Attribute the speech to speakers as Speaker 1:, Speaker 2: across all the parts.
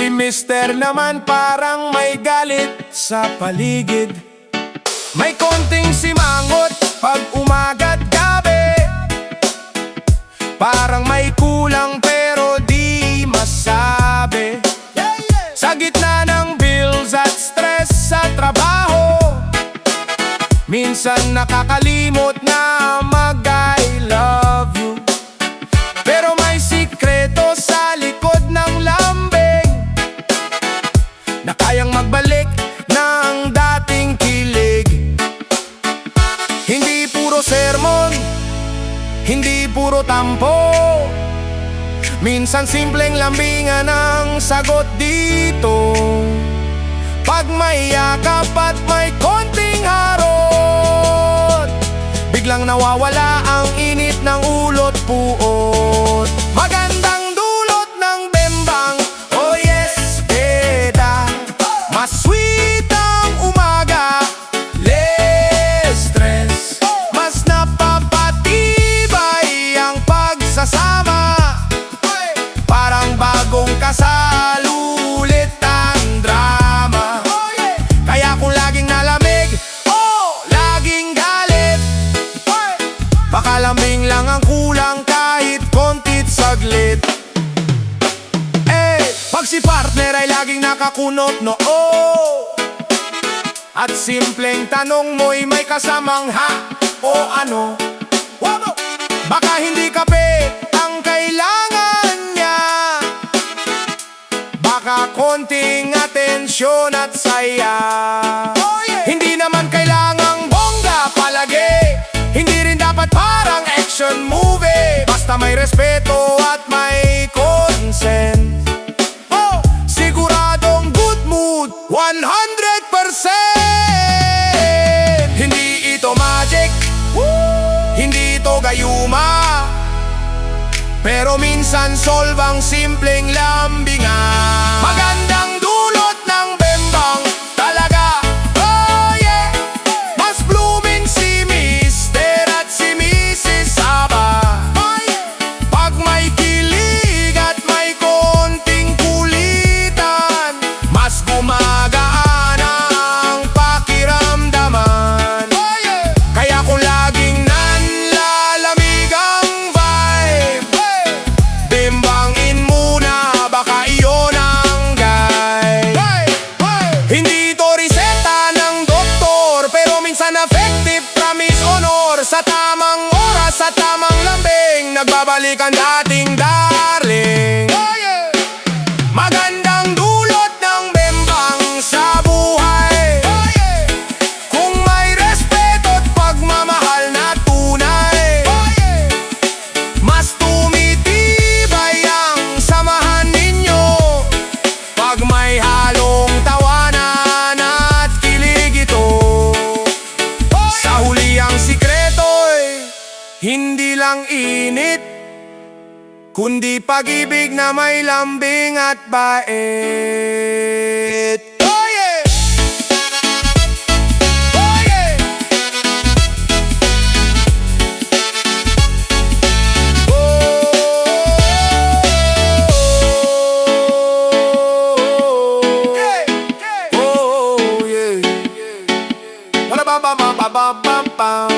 Speaker 1: Si Mister naman parang may galit sa paligid. May konting simangot pag umaga't gabi. Parang may kulang pero di masabi. Sa gitna ng bills at stress sa trabaho, minsan nakakalimot na mag-I love you. Pero may sikreto sa likod ng lambing na kayang magbalik ng dating kilig. Hindi puro sermon, hindi puro tampo, minsan simpleng lambingan ang sagot dito. Pag may yakap at may konting harot, biglang nawawala ang init ng ulot puot. Magandang dulot ng bembang, oh yes, beda. Mas sweet ang umaga, less stress. Mas napapatibay ang pagsasama. Parang bagong kasal, ulit ang drama. Kaya kung laging nalamig, oh, laging galit, baka lambing lang ang kulang kahit kontit saglit. Pag si partner ay laging nakakunot noo, at simpleng tanong mo'y may kasamang ha o ano, baka hindi kape ang kailangan niya, baka konting atensyon at saya. Hindi naman kailangang bongga palagi, hindi rin dapat parang action movie. Basta may respeto at may consent, siguradong good mood 100%. Hindi ito magic, hindi ito gayuma, pero minsan solve ang simpleng lambingan. Magandang dulot ng bembang talaga, oh yeah. Mas blooming si Mister at si Mrs. Saba. Pag may kilig at may konting kulitan, mas gumagaan ang pakiramdaman. Kaya kung laging nanlalamig ang vibe, bimbangin muna, baka iyon ang guide. Hindi ito reseta ng doktor, pero minsan effective, promise honor. Sa tamang oras, sa tamang lambing, nagbabalik ang dating darling. Magandang dulot ng bembang sa buhay, kung may respeto at pagmamahal na tunay, mas tumitibay ang samahan ninyo. Pag may halong tawanan at kilig ito, sa huli ang sikreto'y hindi lang init, kundi pag-ibig na may lambing at bait. Oh yeah! Oh yeah! Oh yeah! Ba-da-bam-bam-bam-bam-bam.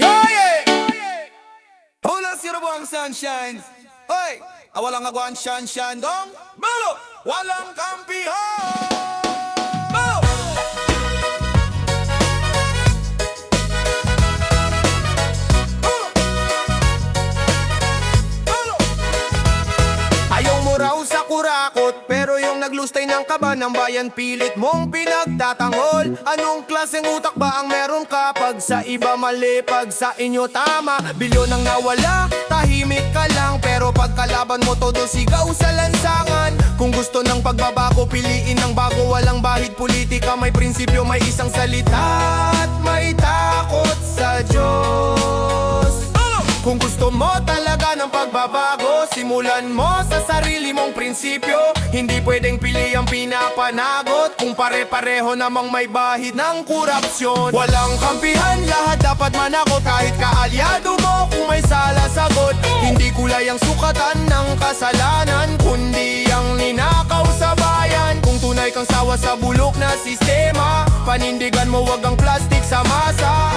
Speaker 1: Oh yeah!
Speaker 2: Hola, sino po ang sunshine? Hoy, walang agwan sunshine dong. Malo, walang kampihan. Malo.
Speaker 1: Ayaw mo raw sa kurakot, pero yung naglustay ng kaba ng bayan pilit mong pinagtatanggol. Anong klaseng utak ba ang meron ka? Pag sa iba mali, pag sa inyo tama. Bilyon ang nawala, tahimik ka lang, pero pag kalaban mo todo sigaw sa lansangan. Kung gusto ng pagbabago, piliin ng bago. Walang bahid politika, may prinsipyo, may isang salita at may takot sa Diyos. Kung gusto mo talaga ng pagbabago, simulan mo sa sarili mong prinsipyo. Hindi pwedeng pili ang pinapanagot, kung pare-pareho namang may bahid ng korupsyon. Walang kampihan, lahat dapat manakot. Kahit kaalyado mo, kung may sala sagot. Hindi kulay ang sukatan ng kasalanan, kundi ang ninakaw sa bayan. tunay kang sawa sa bulok na sistema. Panindigan mo wag ang plastic sa masa.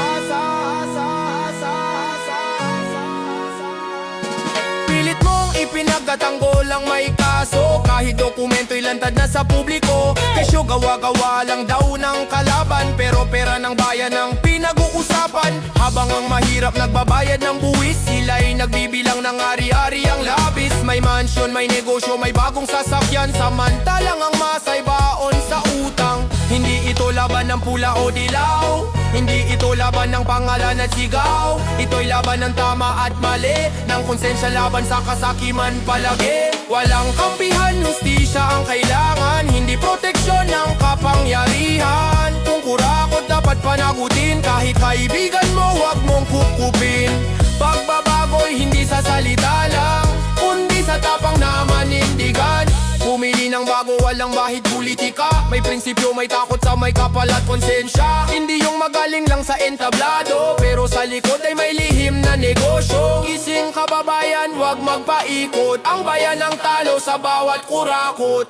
Speaker 1: Pilit mong ipinagtatanggol ang may kaso, kahit dokumento'y lantad na sa publiko. Kesyo gawa-gawa lang daw ng kalaban, pero pera ng bayan ang pinag-uusapan. Habang ang mahirap nagbabayad ng buwis, sila'y nagbibilang ng ari-ari ang labis. May mansyon, may negosyo, may bagong sasakyan, samantalang ang masay baon sa utang. Hindi ito laban ng pula o dilaw, hindi ito laban ng pangalan at sigaw. Ito'y laban ng tama at mali, ng konsensya laban sa kasakiman palagi. Walang kampihan, hustisya ang kailangan, hindi proteksyon ng kapangyarihan. Kung kurakot dapat panagutin, kahit kaibigan mo wag mong kukupin. Pagbabago'y hindi sa salita lang, kundi sa tapang na manindigan. Pumili ng bago, walang bahid politika, may prinsipyo, may takot sa may kapal at konsensya. Hindi yung magaling lang sa entablado, pero sa likod ay may lihim na negosyo. Gising kababayan, wag magpaikot, ang bayan ang talo sa bawat kurakot.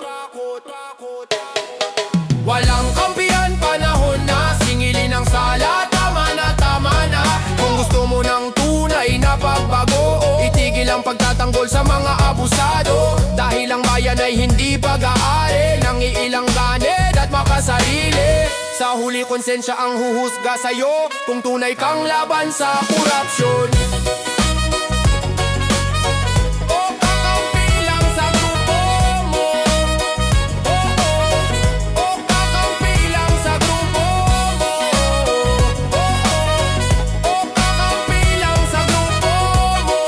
Speaker 1: Walang kampihan, panahon na singilin ang sala. Tama na, kung gusto mo ng tunay na pagbago, itigil ang pagtatanggol sa mga abusado. Dahil ang bayan ay hindi pag-aari ng iilang ganid at makasarili. Sa huli konsensya ang huhusga sa'yo kung tunay kang laban sa korupsyon. O kakampi lang sa grupo mo, o kakampi lang sa grupo mo, o kakampi lang sa grupo mo,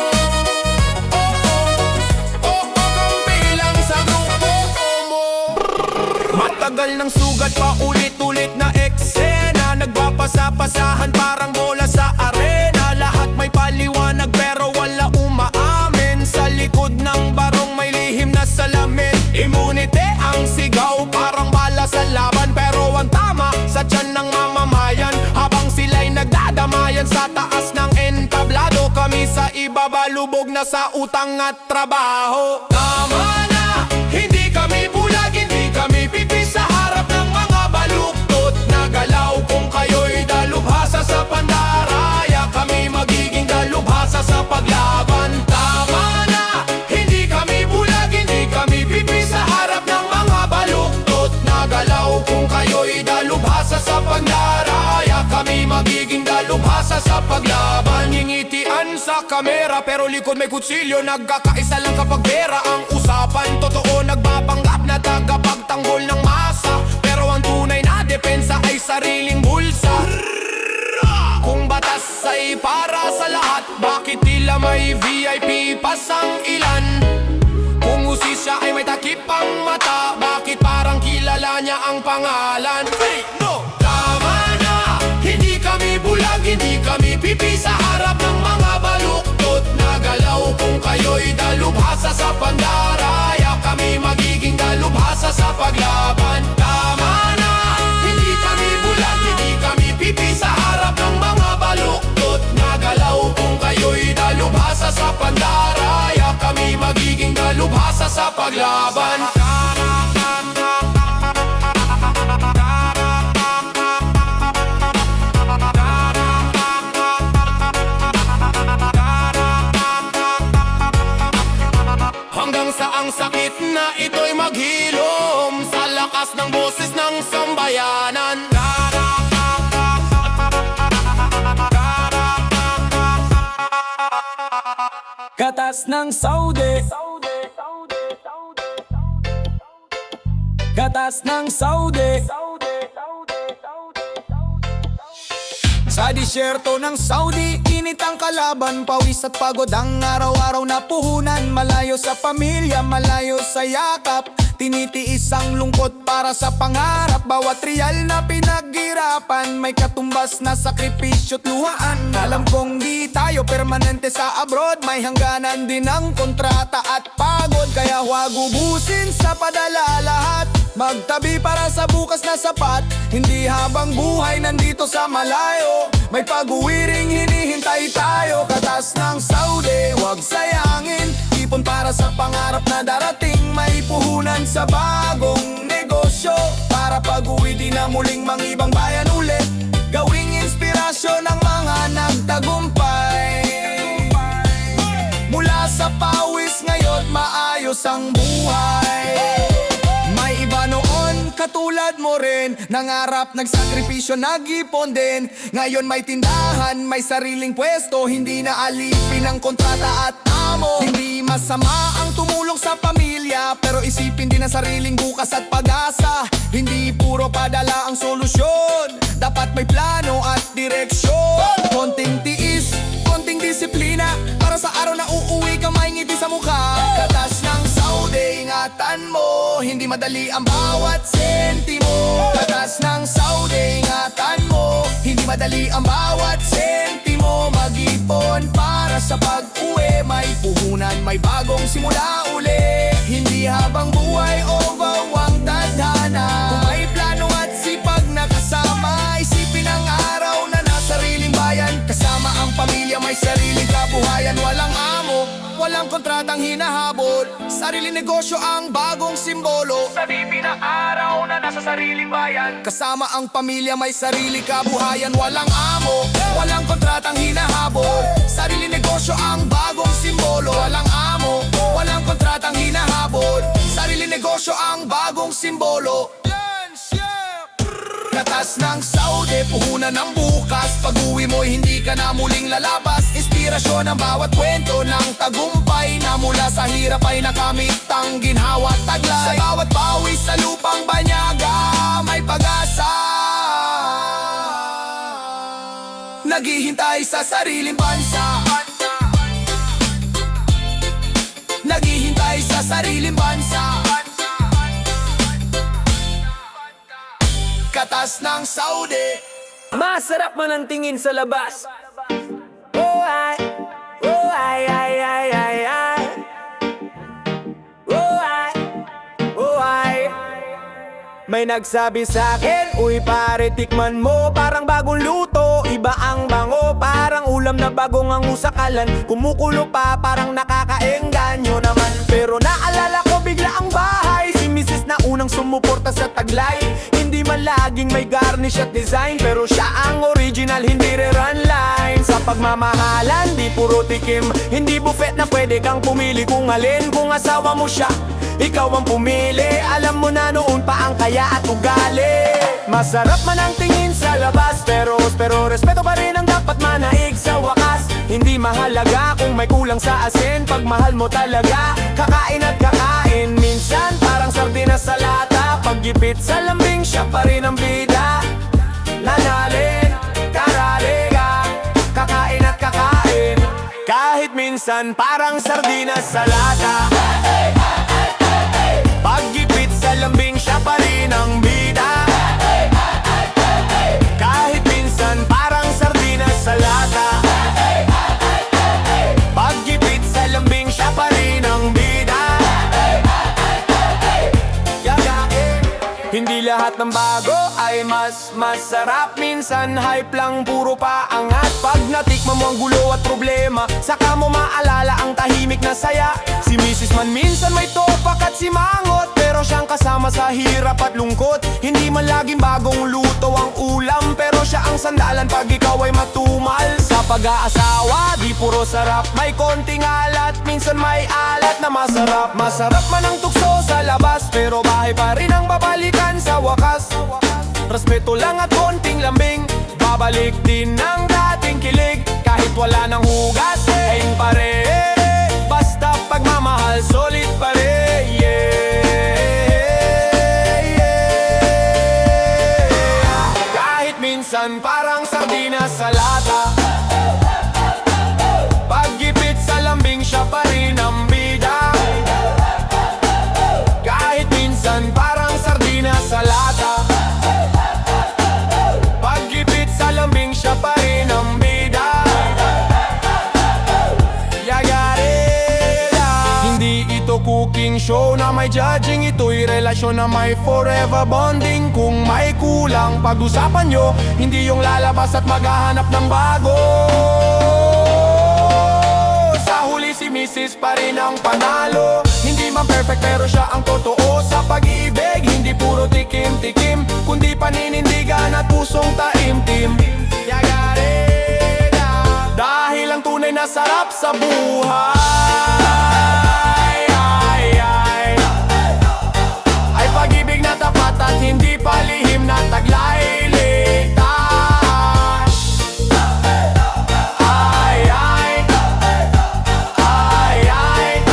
Speaker 1: o kakampi lang sa grupo mo. Matagal ng sugat pa ulit-ulit na eksena, nagpapasa-pasahan parang bola sa arena. Lahat may paliwanag pero wala umaamin. Sa likod ng barong may lihim na salamin. Immunity ang sigaw, parang bala sa laban, pero ang tama sa tiyan ng mamamayan. Habang sila'y nagdadamayan sa taas ng entablado, kami sa ibaba lubog na sa utang at trabaho. Tama na, hindi kami bulag, hindi kami pipis sa harap ng mga baluktot na galaw. Kung kayo'y dalubhasa sa pandaraya, kami magiging dalubhasa sa paglaban. Tama na, hindi kami bulag, hindi kami pipis sa harap ng mga baluktot na galaw. Kung kayo'y dalubhasa sa pandaraya, kami magiging dalubhasa sa paglaban. Ngingitian sa kamera pero likod may kutsilyo, nagkakaisa lang kapag pera ang usapan. Totoo nagbabanggap na tagapagtanggol ng masa, pero ang tunay na depensa ay sariling bulsa. Kung batas ay para sa lahat, bakit tila may VIP pasang ilan? Kung usisya ay may takip ang mata, bakit parang kilala niya ang pangalan? Hey, no! Tama na, hindi kami bulag, hindi kami pipi sa harap ng mga baluktot na galaw. Kung kayo'y dalubhasa sa pandaraya, kami magiging dalubhasa sa paglaban. Tama na, hindi kami bulag, hindi kami pipi sa harap ng mga baluktot na galaw. Kung kayo'y dalubhasa sa pandaraya, kami magiging dalubhasa sa paglaban. Hanggang sa ang sakit na ito'y maghilom sa lakas ng boses ng sambayanan.
Speaker 3: Gatas ng Saudi, gatas ng Saudi.
Speaker 2: Sa disyerto ng Saudi, init ang kalaban, pawis at pagod ang araw-araw na puhunan. Malayo sa pamilya, malayo sa yakap, tinitiis ang lungkot para sa pangarap. Bawat riyal na pinaghirapan, may katumbas na sakripisyo't luhaan. Alam kong di tayo permanente sa abroad, may hangganan din ang kontrata at pagod. Kaya huwag ubusin sa padala lahat, magtabi para sa bukas na sapat. Hindi habang buhay nandito sa malayo, may pag-uwi ring hinihintay tayo. Katas ng Saudi, huwag sayangin, ipon para sa pangarap na darating. May puhunan sa bagong negosyo. serbisyo para pag-uwi di na muling mangibang bayan ulit. Gawing inspirasyon ng mga nagtagumpay. Mula sa pawis ngayon maayos ang buhay. May iba noon katulad mo rin, nangarap, nagsakripisyo, nag-ipon din. Ngayon may tindahan, may sariling pwesto, hindi na alipin ang kontrata at amo. Hindi masama ang tumulong sa pamilya, pero isipin din ang sariling bukas at pag-asa. Hindi puro padala ang solusyon, dapat may plano at direksyon. Konting tiis, konting disiplina, para sa araw na uuwi ka may ngiti sa mukha. Katas ng Saudi, ingatan mo, hindi madali ang bawat sentimo. Katas ng Saudi, ingatan mo, hindi madali ang bawat sentimo. Mag-ipon para sa pag-uwi, may puhunan, may bagong simula uli. Hindi habang buhay o bawang tadhana. Kung may plano at sipag na kasama, isipin ang araw na nasa sariling bayan. Kasama ang pamilya, may sariling kabuhayan. Walang amo, walang kontratang hinahabol, sariling negosyo ang bagong simbolo. Sa na araw na nasa sariling bayan. Kasama ang pamilya, may sariling kabuhayan. Walang amo, walang kontratang hinahabol, sariling negosyo ang bagong simbolo. Walang amo, walang kontratang hinahabol, sariling negosyo ang bagong simbolo. Katas ng Saudi, puhunan ng bukas. Pag-uwi mo hindi ka na muling lalabas. Inspirasyon ang bawat kwento ng tagumpay, na mula sa hirap ay nakamit ang ginhawa at taglay. Sa bawat pawis sa lupang banyaga, may pag-asa. Naghihintay sa sariling bansa, naghihintay sa sariling bansa. Katas ng Saudi.
Speaker 3: Masarap man ang tingin sa labas. Oh ay, oh ay, ay, ay, ay, ay. Oh ay, oh ay. May nagsabi sa akin, uy pare tikman mo, parang bagong luto, iba ang bango, parang ulam na bagong ang usakalan. Kumukulo pa, parang nakakaengganyo naman. Pero naalala ko bigla ang bahay, si Mrs. na unang sumuporta sa taglay. Hindi man laging may garnish at design, pero siya ang original, hindi re-run line. Sa pagmamahalan, di puro tikim, hindi buffet na pwede kang pumili kung alin. Kung asawa mo siya, ikaw ang pumili. Alam mo na noon pa ang kaya at ugali. Masarap man ang tingin sa labas, pero respeto pa rin ang dapat manaig sa wakas. Hindi mahalaga kung may kulang sa asin, pag mahal mo talaga, kakain at kakain. Minsan parang sardinas sa lata, paggipit sa lambing siya pa rin ang bida. Nanalin, karaliga, kakain at kakain. Kahit minsan parang sardinas sa lata, paggipit sa lambing siya pa rin ang bida. Kahit minsan parang sardinas sa lata, paggipit sa lambing siya pa rin ang bida. Hindi lahat ng bago ay mas masarap. Minsan hype lang, puro paangat. Pag natikman mo ang gulo at problema, saka mo maalala ang tahimik na saya. Si Mrs. man minsan may topak at simangot, pero siyang kasama sa hirap at lungkot. Hindi man laging bagong luto ang ulam, pero siya ang sandalan pag ikaw ay matumal. Sa pag-aasawa, di puro sarap, may konting alat, minsan may alat na masarap. Masarap man ang tukso sa labas, pero bahay pa rin ang babalikan sa wakas. Respeto lang at konting lambing, babalik din ang dating kilig. Kahit wala ng hugas, ayun pa rin, basta pagmamahal solid pa rin. Kahit minsan parang sardinas sa lata, paggipit sa lambing siya pa rin ang bida. Kahit minsan parang sardinas sa lata, paggipit sa lambing siya pa rin ang bida. Yagarela. Hindi ito cooking show na may judging, ito'y relasyon na may forever bonding. Kung may kulang, pag-usapan nyo, hindi yung lalabas at maghahanap ng bago. Sa huli si Mrs. pa rin ang panalo.
Speaker 1: Hindi man perfect pero siya ang totoo sa pag-ibig. Hindi puro tikim-tikim, kundi paninindigan at pusong taimtim. Yagareda, dahil ang tunay na sarap sa buhay ay pag-ibig na tapat at hindi palihim na taglay ligtas. Ay, ay, ay, ay.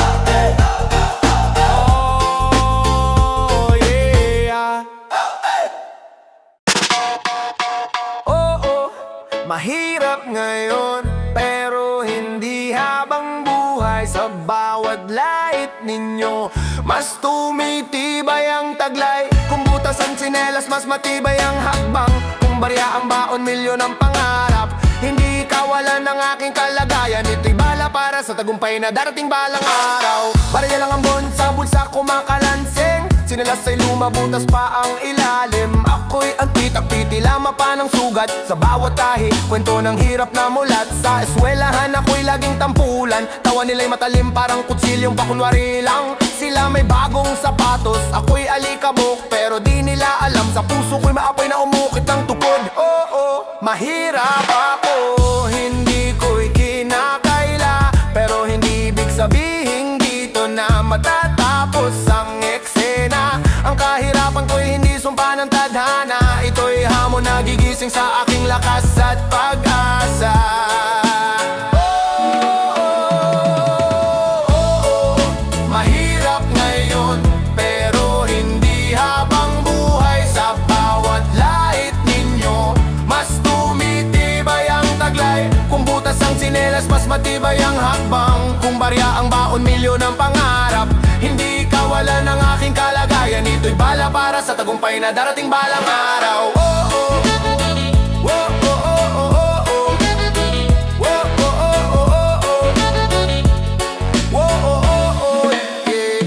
Speaker 1: Oh, yeah. Oo, mahirap ngayon, pero hindi habang buhay. Sa bawat lait ninyo, mas tumitibay ang taglay. Kung butas ang tsinelas, mas matibay ang hakbang. Kung barya ang baon, milyon ang pangarap. Hindi kawalan ng aking kalagayan. Ito'y bala para sa tagumpay na darating balang araw. Barya lang ang bon sa bulsa kumakalansing. Sinilas ay lumabutas pa ang ilalim. Ako'y antitak-piti, lama pa ng sugat. Sa bawat tahi, kwento ng hirap na mulat. Sa eswelahan ako'y laging tampulan. Tawa nila'y matalim parang kutsilyong pakunwari lang. Sila may bagong sapatos, ako'y alikabok. Pero di nila alam, sa puso ko'y maapoy na umukit ng tukod. Oo, mahirap ako, hindi ko'y kinakaila. Pero hindi ibig sabihin dito na matatapos ang eksena. Ang kahirapan ko'y hindi sumpa ng tadhana. Ito'y hamon na gigising sa aking lakas at pag-asa. Mahirap ngayon, pero hindi habang buhay. Sa bawat lait ninyo, mas tumitibay ang taglay. Kung butas ang tsinelas, mas matibay ang hakbang. Kung barya ang baon, milyon ang pangarap. Hindi kawalan ng aking kalagayan. Ito'y bala para sa tagumpay na darating balang araw. Oh, oh. Oh, oh, oh, oh, oh, oh. Oh, oh, oh, oh, oh, oh. Oh, oh, oh, oh, yeah.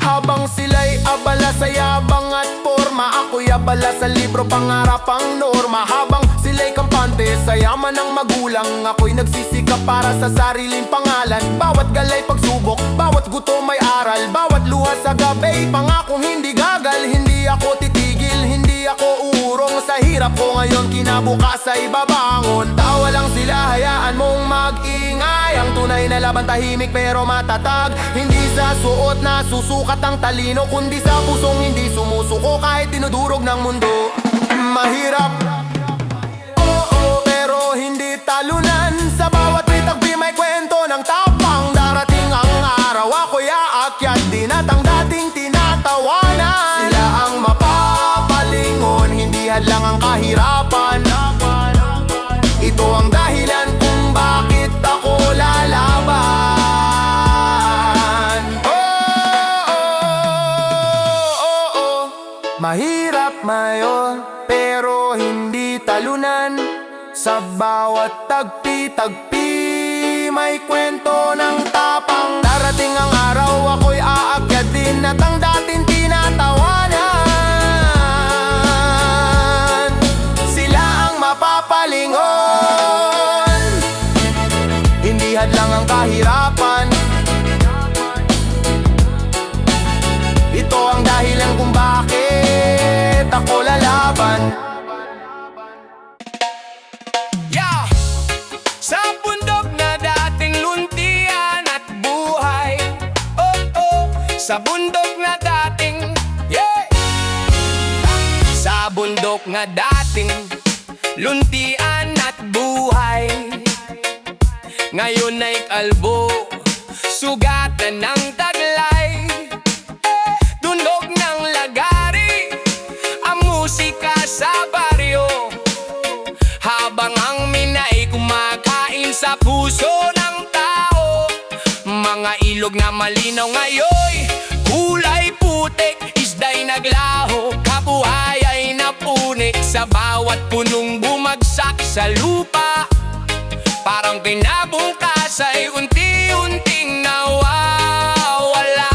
Speaker 1: Habang sila'y abala sa yabang at forma, ako'y abala sa libro, pangarap ang norma. Habang sila'y kampante sa yaman ng magulang, ako'y nagsisikap para sa sariling pangalan. Bawat galay pagsubok, bawat gutom may aral. Bawat luha sa gabi, pangakong hindi gagal. Hindi ako titigil, hindi ako uurong. Sa hirap ko ngayon, kinabukas ay babangon. Tawa lang sila, hayaan mong mag-ingay. Ang tunay na laban tahimik pero matatag. Hindi sa suot na susukat ang talino, kundi sa pusong hindi sumusuko kahit dinudurog ng mundo. Mahirap, oo, pero hindi talunan. Sa bawat bitagbi may kwento ng tapang. Darating ang araw, ako'y aakyat din at ang dating tinatawanan. Sila ang mapapalingon, hindi hadlang ang kahirapan. Ito ang dahilan kung bakit ako lalaban. Oh, oh, oh, oh. Mahirap ngayon, pero hindi talunan. Sa bawat tagpi-tagpi may kwento ng tapang. Darating ang araw, ako'y aakyat din at ang dating tinatawanan. Sila ang mapapalingon, hindi hadlang ang kahirapan. Ito ang dahilan kung bakit ako lalaban. Yeah! Sa bundok na dating luntian at buhay. Oh, oh, sa bundok na dating, yeah! Sa bundok na dating luntian at buhay. Ngayon ay kalbo, sugatan ng taglay. Tunog ng lagari, ang musika sa baryo. Habang ang minay kumakain sa puso ng tao. Mga ilog na malinaw ngayon, kulay putik, isda'y naglaho. Kabuhay ay napunik sa bawat punong bumagsak sa lupa. Parang kinabukas ay unti-unting nawawala.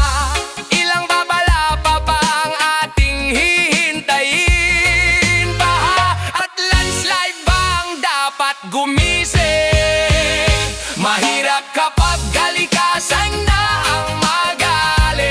Speaker 1: Ilang babala pa ba ang ating hihintayin? Baha at landslide bang dapat gumising? Mahirap kapag kalikasan na ang magaling.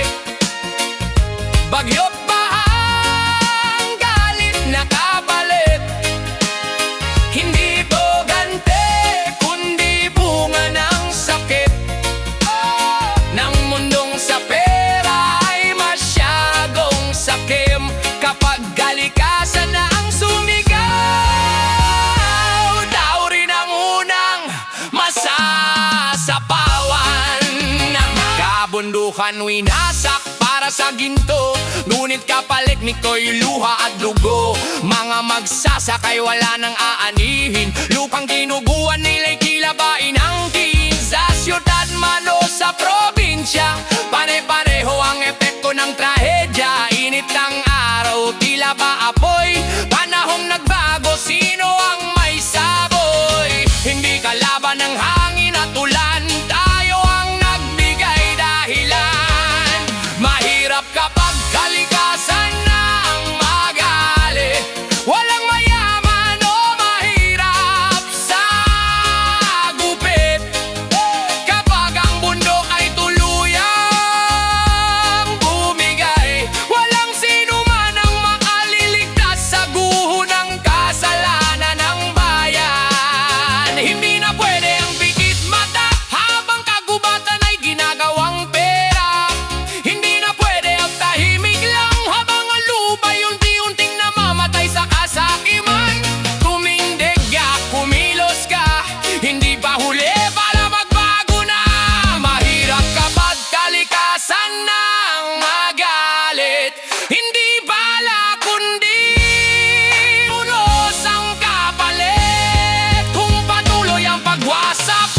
Speaker 4: katukan winasak para sa ginto. Ngunit kapalit nito'y luha at dugo. Mga magsasakay wala nang aanihin. Lupang tinubuan nila'y kilabain ang kin. Sa siyudad man o sa probinsya, pare-pareho ang epekto ng trahedya. Init ng araw, tila ba apoy? Panahong nagbago, sino ang may saboy? Hindi kalaban ng hangin at ulan, tayo ang nagbigay dahilan. Mahirap kapag kalikasan na ang magalit. Walang mayaman o mahirap sa gupit. Kapag ang bundok ay tuluyang bumigay, walang sino man ang makaliligtas sa guho ng kasalanan ng bayan. Hindi na pwede ang pikit mata habang kagubatan ay ginagawang pera. Hindi na pwede ang tahimik lang habang ang lupa'y unti-unting namamatay sa kasakiman. Tumindig ka, kumilos ka, hindi pa huli para magbago na. Mahirap kapag kalikasan ng magalit. Hindi bala kundi ulos ang kapalit. Kung patuloy ang pagwasak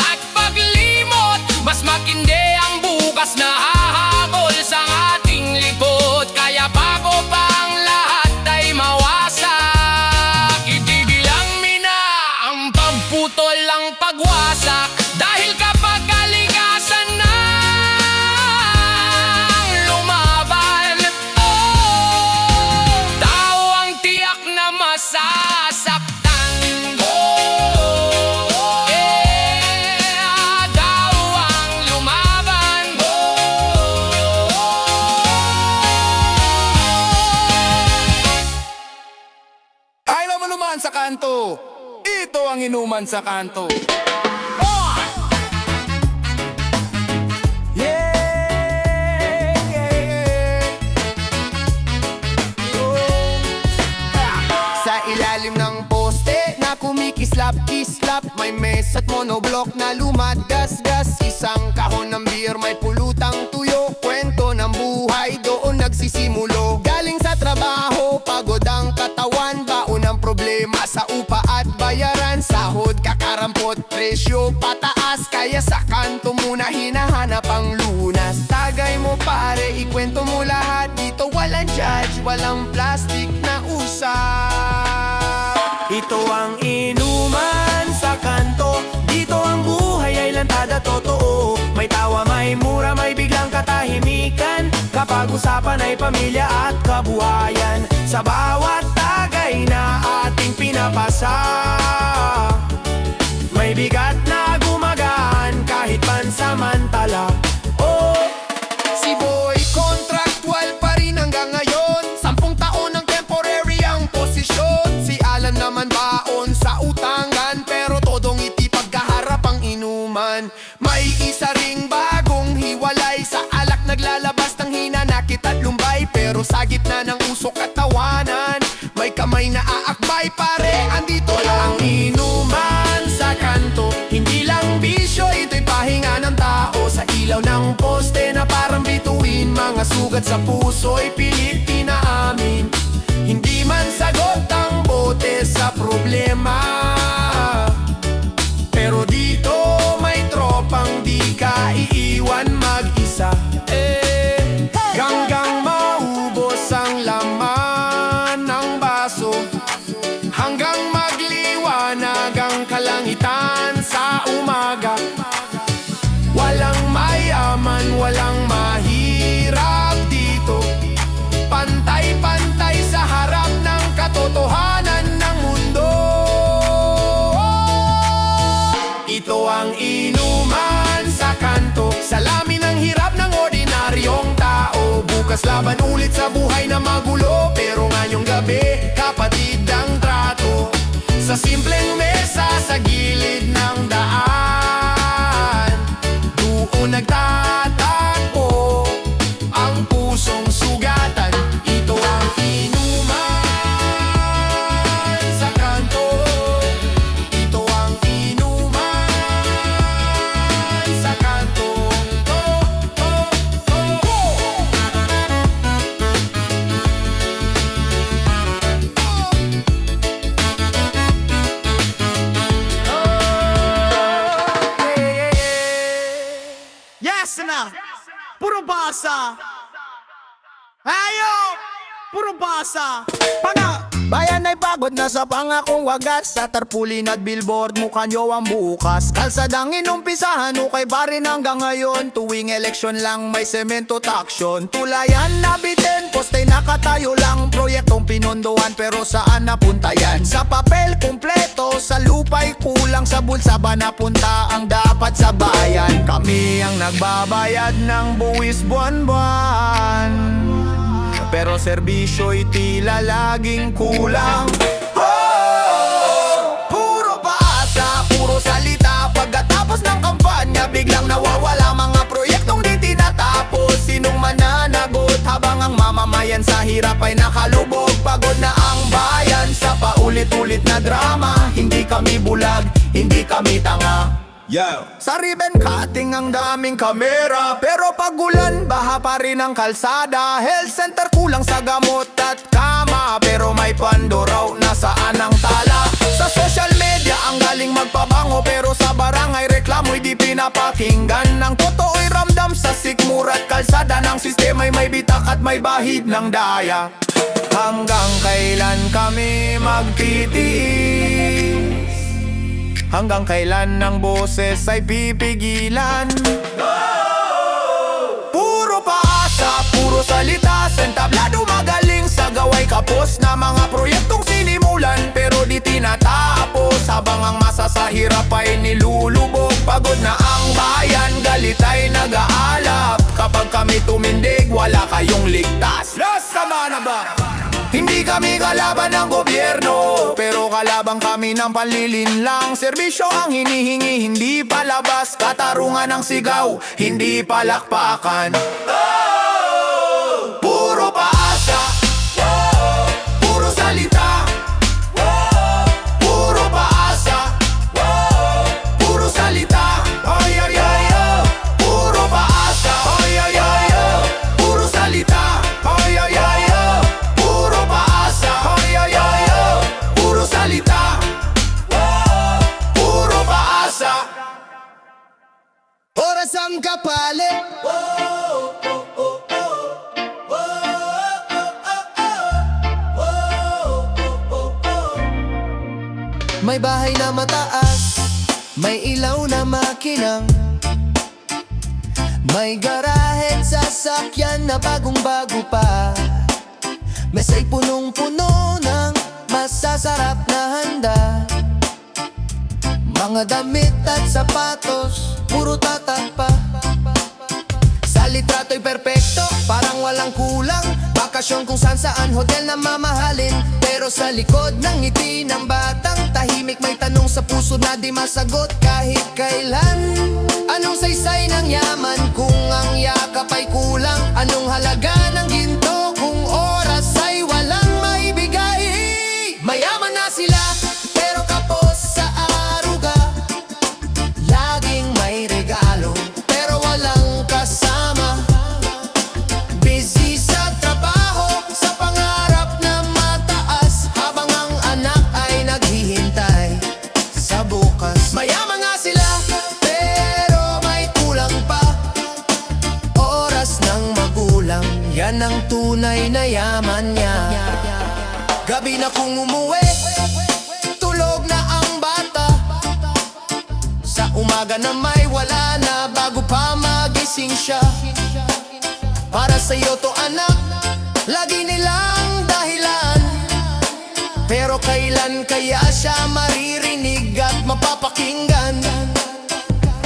Speaker 4: at paglimot, mas makindi ang bukas na hahabol sa ating likod. Kaya bago pa ang lahat ay mawasak, itigil ang mina ang pagputol ang pagwasak. Dahil kapag kalikasan na lumaban, tao ang tiyak na masasaktan. Tao ang lumaban.
Speaker 2: Ay naman lumaan sa kanto. Ito ang inuman sa kanto.
Speaker 1: Sa ilalim ng poste na kumikislap-kislap, may mesa at monoblock na lumadgas-gas. Isang kahon ng beer, may pulutang tuyo. Kwento ng buhay doon nagsisimulo. Galing sa trabaho, pagod ang katawan. Baon ang problema sa upa at bayaran. Sahod kakarampot, presyo pataas. Kaya sa kanto muna hinahanap ang lunas. Tagay mo pare, ikwento mo lahat. Dito walang judge, walang plastic na usap.
Speaker 3: Ito ang inuman sa kanto. Dito ang buhay ay lantada totoo. May tawa, may mura, may biglang katahimikan. Kapag usapan ay pamilya at kabuhayan. Sa bawat tagay na ating pinapasa, may bigat na gumagaan kahit pansamantala. Oh,
Speaker 1: Si Boy, contractual pa rin hanggang ngayon. 10 taon ng temporary ang posisyon. Si Alan naman baon sa utangan, pero todong iti pagkaharap ang inuman. May isa ring bagong hiwalay, sa alak naglalabas ng hinanakit at lumbay. Pero sa gitna ng usok at tawanan, may kamay na aakbay pare. Andito lang ang inuman sa kanto. Hindi lang bisyo, ito'y pahinga ng tao. Sa ilaw ng poste na parang bituin, mga sugat sa puso'y pilit pinaamin. Hindi man sagot ang bote sa problema, pero dito may tropang di ka iiwan mag-isa. Hanggang maubos ang laman ng baso, hanggang magliwanag ang kalangitan sa umaga. Walang mayaman, walang mahirap dito. Pantay-pantay sa harap ng katotohanan ng mundo. Ito ang inuman sa kanto. Salamin ang hirap ng ordinaryong tao. Bukas laban ulit sa buhay na magulo, pero ngayong gabi kapatid ang trato. Sa simpleng mesa sa gilid ng daan, doon nagtatagpo ang pusong sugatan. Ito ang inuman sa kanto. Ito ang inuman sa kanto. Oh, oh. puro basa. Ayo, puro basa.
Speaker 2: Bayan ay pagod na sa pangakong wagas. Sa tarpulin at billboard mukha nyo ang bukas. Kalsadang inumpisahan ukay pa rin hanggang ngayon. Tuwing eleksyon lang may semento taksyon. Tulayan nabitin, poste nakatayo lang. Proyektong pinondohan pero saan napunta yan? Sa papel kumpleto, sa lupa'y kulang. Sa bulsa ba napunta ang dapat sa bayan? Kami ang nagbabayad ng buwis buwan-buwan, pero serbisyo'y tila laging kulang. Puro paasa, puro salita. Pagkatapos ng kampanya, biglang nawawala. Mga proyektong di tinatapos. Sinong mananagot habang ang mamamayan sa hirap ay nakalubog? Pagod na ang bayan sa paulit-ulit na drama. Hindi kami bulag, hindi kami tanga. Sa ribbon cutting ang daming kamera, pero pag ulan, baha pa rin ang kalsada. Health center kulang sa gamot at kama, pero may pando raw nasaan ang tala. Sa social media ang galing magpabango, pero sa barangay reklamo'y di pinapakinggan. Ang totoo'y ramdam sa sikmura at kalsada ng sistema'y may bitak at may bahid ng daya. Hanggang kailan kami magtitiis? Hanggang kailan ng boses ay pipigilan? Puro paasa, puro salita. Sentablado magaling sa gaway kapos na mga proyektong sinimulan, pero di tinatapos. Habang ang masa sa hirap ay nilulubog. Pagod na ang bayan, galit ay nag-aalap. Kapag kami tumindig, wala kayong ligtas. Sama na ba? Hindi kami kalaban ng gobyerno, pero kalaban kami ng panlilinlang. Serbisyo ang hinihingi, hindi palabas. Katarungan ang sigaw, hindi palakpakan. Puro paasa, puro salita. Puro paasa, puro salita. Ay, ay, ay, oh. Puro paasa, ay, ay, ay, oh. Puro salita. Ay, ay, ay, oh. Puro paasa, ay, ay, ay, oh. Puro salita. Puro paasa.
Speaker 1: Oras ang kapalit. May bahay na mataas, may ilaw na makinang, may garahe at sasakyan na bagong-bago pa. Mesa'y punong-puno ng masasarap na handa. Mga damit at sapatos, puro tatak pa. Sa litrato'y perpekto, parang walang kulang. Bakasyon kung saan hotel na mamahalin. Pero sa likod ng ngiti ng batang tahimik, may tanong sa puso na di masagot kahit kailan. Anong saysay ng yaman kung ang yakap ay kulang? Anong halaga ng ginto kung oras ay walang maibigay? Mayaman na sila, pero kapos sa aruga. Laging may regalo, pero walang kasama. Busy sa trabaho, sa pangarap na mataas, habang ang anak ay naghihintay sa bukas. Mayaman nga sila, pero may kulang pa. Oras ng magulang, yan ang tunay na yaman niya. Gabi na kung umuwi, tulog na ang bata. Sa umaga na may wala na, bago pa magising siya. Para sa'yo to anak, lagi nilang dahilan. Pero kailan kaya siya maririnig at mapapakinggan?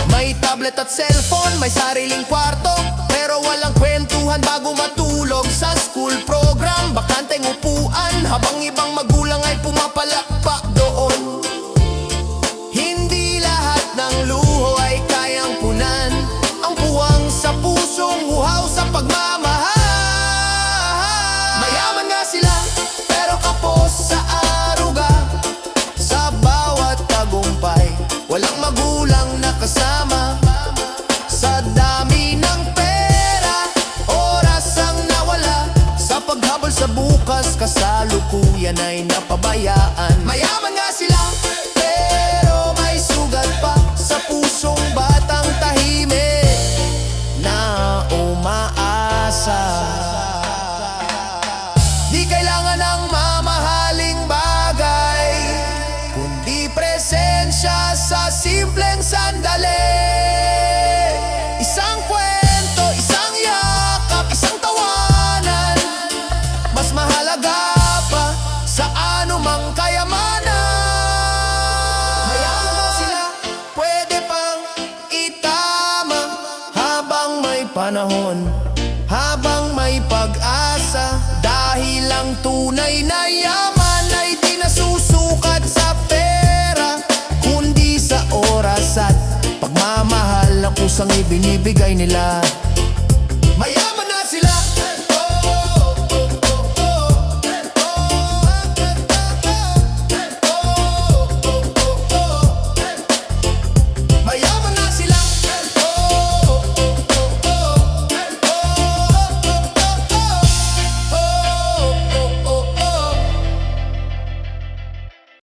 Speaker 1: May tablet at cellphone, may sariling kwarto, pero walang kwentuhan bago matulog. Sa school program, bakanteng upuan, habang ibang magulang ay pumapalakpak doon. Hindi lahat ng luho ay kayang punan ang puwang sa pusong uhaw sa pagmamahal. Mayaman nga sila, pero kapos sa aruga. Sa bawat tagumpay, walang magulang na kasama. Sa dami ng pera, oras ang nawala. Sa paghabol sa bukas, kasalukuyan ay napabayaan. simpleng sandali. Isang kwento, isang yakap, isang tawanan, mas mahalaga pa sa anumang kayamanan. Hayaan mo sila, pwede pang itama habang may panahon, habang may pag-asa. Dahil ang tunay na yaman ay di nasusukat sa pera, kundi sa oras at pagmamahal na kusang ibinibigay nila.